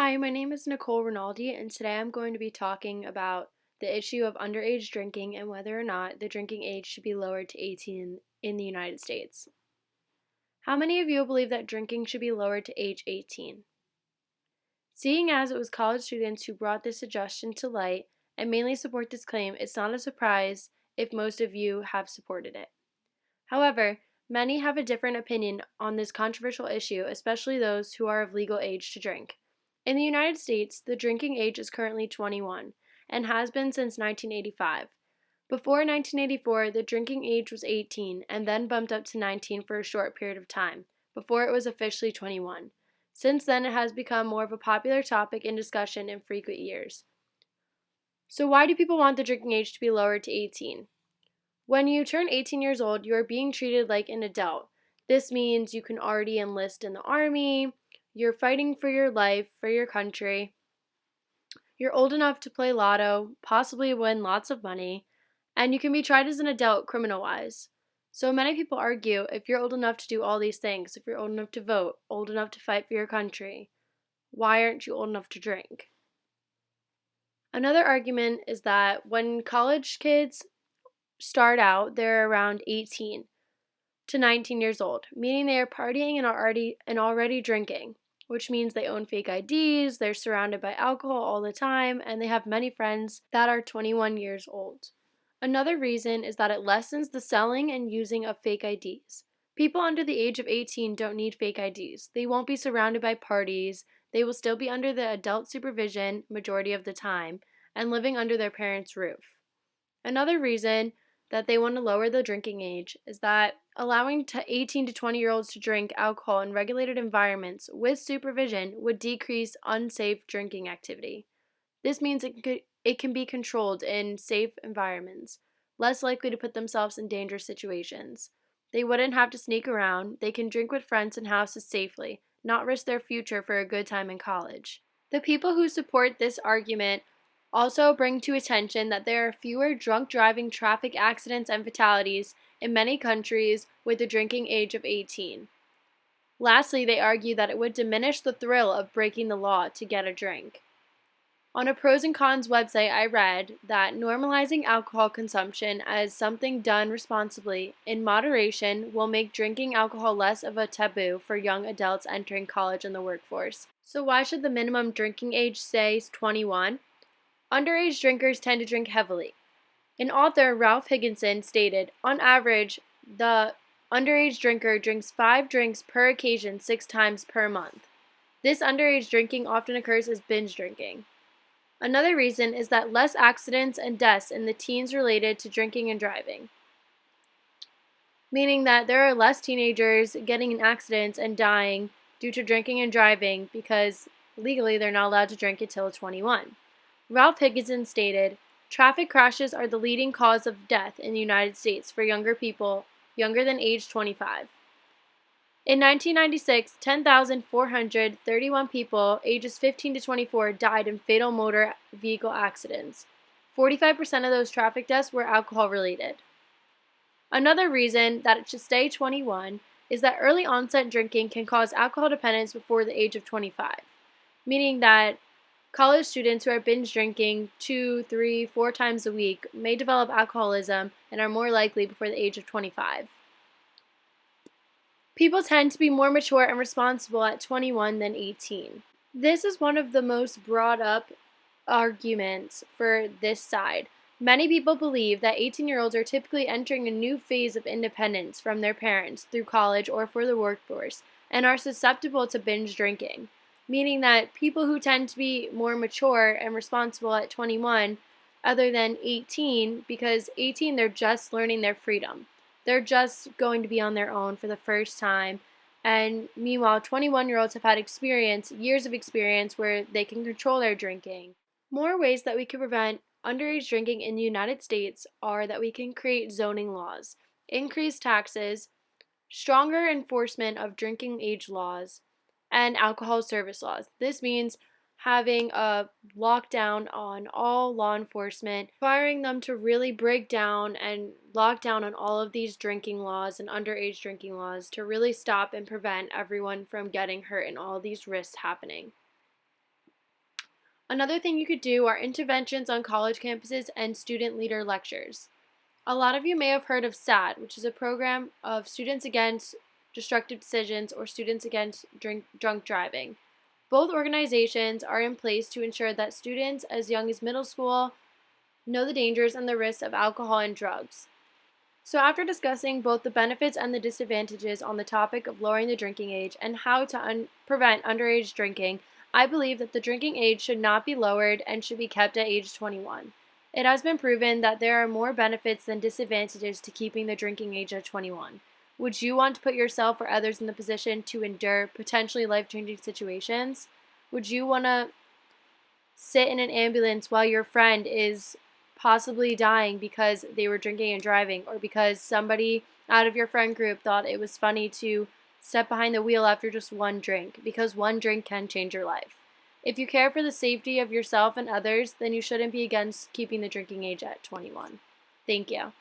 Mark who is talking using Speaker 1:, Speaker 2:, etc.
Speaker 1: Hi, my name is Nicole Rinaldi, and today I'm going to be talking about the issue of underage drinking and whether or not the drinking age should be lowered to 18 in the United States. How many of you believe that drinking should be lowered to age 18? Seeing as it was college students who brought this suggestion to light and mainly support this claim, it's not a surprise if most of you have supported it. However, many have a different opinion on this controversial issue, especially those who are of legal age to drink. In the United States, the drinking age is currently 21 and has been since 1985. Before 1984, the drinking age was 18 and then bumped up to 19 for a short period of time, before it was officially 21. Since then, it has become more of a popular topic in discussion in frequent years. So, why do people want the drinking age to be lowered to 18? When you turn 18 years old, you are being treated like an adult. This means you can already enlist in the army, you're fighting for your life, for your country, you're old enough to play lotto, possibly win lots of money, and you can be tried as an adult criminal-wise. So many people argue if you're old enough to do all these things, if you're old enough to vote, old enough to fight for your country, why aren't you old enough to drink? Another argument is that when college kids start out, they're around 18 to 19 years old, meaning they are partying and already drinking, which means they own fake IDs, they're surrounded by alcohol all the time, and they have many friends that are 21 years old. Another reason is that it lessens the selling and using of fake IDs. People under the age of 18 don't need fake IDs. They won't be surrounded by parties, they will still be under the adult supervision majority of the time and living under their parents' roof. Another reason that they want to lower the drinking age is that allowing 18 to 20-year-olds to drink alcohol in regulated environments with supervision would decrease unsafe drinking activity. This means it can be controlled in safe environments, less likely to put themselves in dangerous situations. They wouldn't have to sneak around, they can drink with friends in houses safely, not risk their future for a good time in college. The people who support this argument also bring to attention that there are fewer drunk driving traffic accidents and fatalities in many countries with the drinking age of 18. Lastly, they argue that it would diminish the thrill of breaking the law to get a drink. On a pros and cons website, I read that normalizing alcohol consumption as something done responsibly in moderation will make drinking alcohol less of a taboo for young adults entering college and the workforce. So why should the minimum drinking age say 21? Underage drinkers tend to drink heavily. An author, Ralph Higginson, stated, on average, the underage drinker drinks 5 drinks per occasion 6 times per month. This underage drinking often occurs as binge drinking. Another reason is that less accidents and deaths in the teens related to drinking and driving, meaning that there are less teenagers getting in accidents and dying due to drinking and driving because legally they're not allowed to drink until 21. Ralph Higginson stated, traffic crashes are the leading cause of death in the United States for younger people younger than age 25. In 1996, 10,431 people ages 15 to 24 died in fatal motor vehicle accidents. 45% of those traffic deaths were alcohol related. Another reason that it should stay 21 is that early onset drinking can cause alcohol dependence before the age of 25, meaning that college students who are binge drinking 2, 3, 4 times a week may develop alcoholism and are more likely before the age of 25. People tend to be more mature and responsible at 21 than 18. This is one of the most brought up arguments for this side. Many people believe that 18-year-olds are typically entering a new phase of independence from their parents through college or for the workforce and are susceptible to binge drinking, meaning that people who tend to be more mature and responsible at 21 other than 18, because 18 they're just learning their freedom. They're just going to be on their own for the first time. And meanwhile, 21-year-olds have had experience, years of experience where they can control their drinking. More ways that we can prevent underage drinking in the United States are that we can create zoning laws, increase taxes, stronger enforcement of drinking age laws, and alcohol service laws. This means having a lockdown on all law enforcement, requiring them to really break down and lock down on all of these drinking laws and underage drinking laws to really stop and prevent everyone from getting hurt and all these risks happening. Another thing you could do are interventions on college campuses and student leader lectures. A lot of you may have heard of SAD, which is a program of Students Against Destructive Decisions or Students Against Drunk Driving. Both organizations are in place to ensure that students as young as middle school know the dangers and the risks of alcohol and drugs. So, after discussing both the benefits and the disadvantages on the topic of lowering the drinking age and how to prevent underage drinking, I believe that the drinking age should not be lowered and should be kept at age 21. It has been proven that there are more benefits than disadvantages to keeping the drinking age at 21. Would you want to put yourself or others in the position to endure potentially life-changing situations? Would you want to sit in an ambulance while your friend is possibly dying because they were drinking and driving, or because somebody out of your friend group thought it was funny to step behind the wheel after just one drink, because one drink can change your life? If you care for the safety of yourself and others, then you shouldn't be against keeping the drinking age at 21. Thank you.